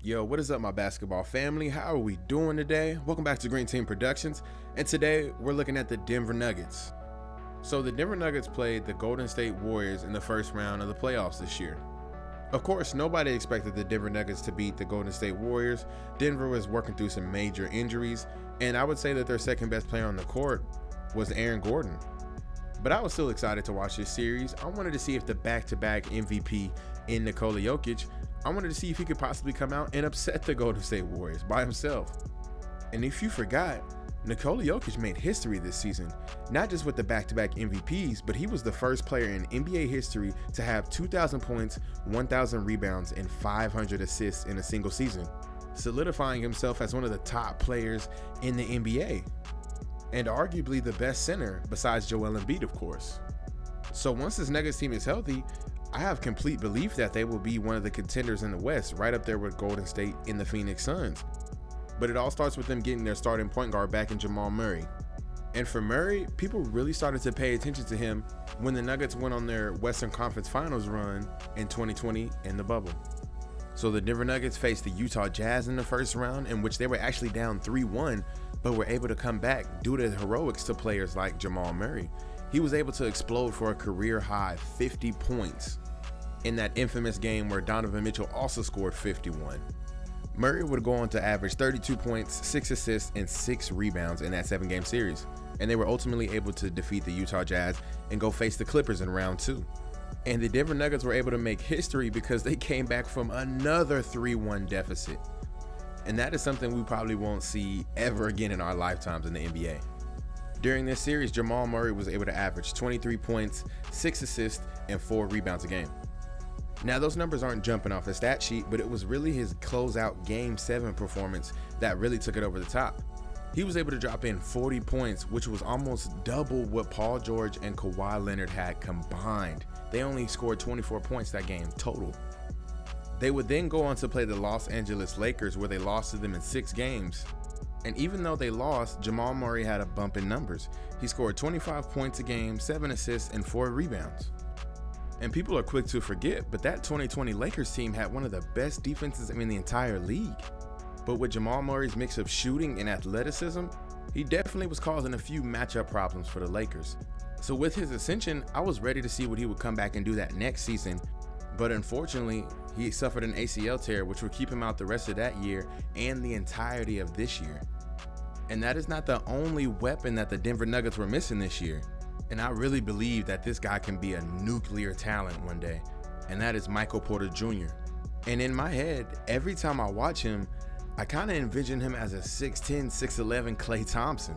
Yo, what is up, my basketball family? How are we doing today? Welcome back to Green Team Productions, and today we're looking at the Denver Nuggets. So the Denver Nuggets played the Golden State Warriors in the first round of the playoffs this year. Of course, nobody expected the Denver Nuggets to beat the Golden State Warriors. Denver was working through some major injuries, and I would say that their second best player on the court was Aaron Gordon. But I was still excited to watch this series. I wanted to see if the back-to-back MVP in Nikola Jokic, I wanted to see if he could possibly come out and upset the Golden State Warriors by himself. And if you forgot, Nikola Jokic made history this season, not just with the back-to-back MVPs, but he was the first player in NBA history to have 2,000 points, 1,000 rebounds, and 500 assists in a single season, solidifying himself as one of the top players in the NBA, and arguably the best center besides Joel Embiid, of course. So once this Nuggets team is healthy, I have complete belief that they will be one of the contenders in the West, right up there with Golden State and the Phoenix Suns. But it all starts with them getting their starting point guard back in Jamal Murray. And for Murray, people really started to pay attention to him when the Nuggets went on their Western Conference Finals run in 2020 in the bubble. So the Denver Nuggets faced the Utah Jazz in the first round, in which they were actually down 3-1, but were able to come back due to the heroics to players like Jamal Murray. He was able to explode for a career-high 50 points in that infamous game where Donovan Mitchell also scored 51. Murray would go on to average 32 points, 6 assists, and 6 rebounds in that 7-game series, and they were ultimately able to defeat the Utah Jazz and go face the Clippers in round 2. And the Denver Nuggets were able to make history because they came back from another 3-1 deficit. And that is something we probably won't see ever again in our lifetimes in the NBA. During this series, Jamal Murray was able to average 23 points, 6 assists, and 4 rebounds a game. Now, those numbers aren't jumping off the stat sheet, but it was really his closeout Game 7 performance that really took it over the top. He was able to drop in 40 points, which was almost double what Paul George and Kawhi Leonard had combined. They only scored 24 points that game total. They would then go on to play the Los Angeles Lakers, where they lost to them in 6 games. And even though they lost, Jamal Murray had a bump in numbers. He scored 25 points a game, 7 assists, and 4 rebounds. And people are quick to forget, but that 2020 Lakers team had one of the best defenses in the entire league. But with Jamal Murray's mix of shooting and athleticism, he definitely was causing a few matchup problems for the Lakers. So with his ascension, I was ready to see what he would come back and do that next season. But unfortunately, he suffered an ACL tear, which would keep him out the rest of that year and the entirety of this year. And that is not the only weapon that the Denver Nuggets were missing this year. And I really believe that this guy can be a nuclear talent one day. And that is Michael Porter Jr. And in my head, every time I watch him, I kind of envision him as a 6'10", 6'11" Klay Thompson.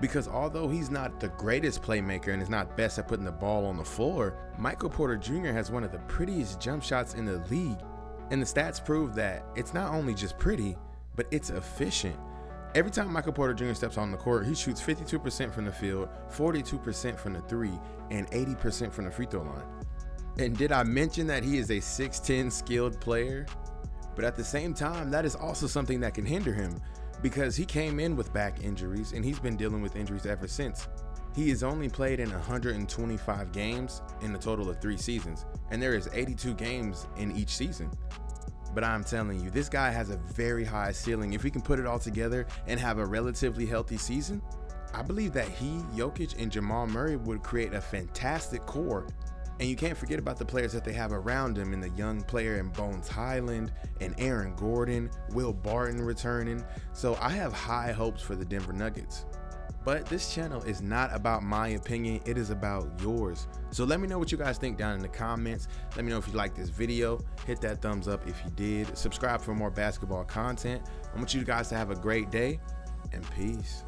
Because although he's not the greatest playmaker and is not best at putting the ball on the floor, Michael Porter Jr. has one of the prettiest jump shots in the league. And the stats prove that it's not only just pretty, but it's efficient. Every time Michael Porter Jr. steps on the court, he shoots 52% from the field, 42% from the 3, and 80% from the free throw line. And did I mention that he is a 6'10" skilled player? But at the same time, that is also something that can hinder him, because he came in with back injuries and he's been dealing with injuries ever since. He has only played in 125 games in a total of 3 seasons, and there is 82 games in each season. But I'm telling you, this guy has a very high ceiling. If he can put it all together and have a relatively healthy season, I believe that he, Jokic, and Jamal Murray would create a fantastic core. And you can't forget about the players that they have around him, and the young player in Bones Highland, and Aaron Gordon, Will Barton returning. So I have high hopes for the Denver Nuggets. But this channel is not about my opinion, it is about yours. So let me know what you guys think down in the comments. Let me know if you like this video. Hit that thumbs up if you did. Subscribe for more basketball content. I want you guys to have a great day, and peace.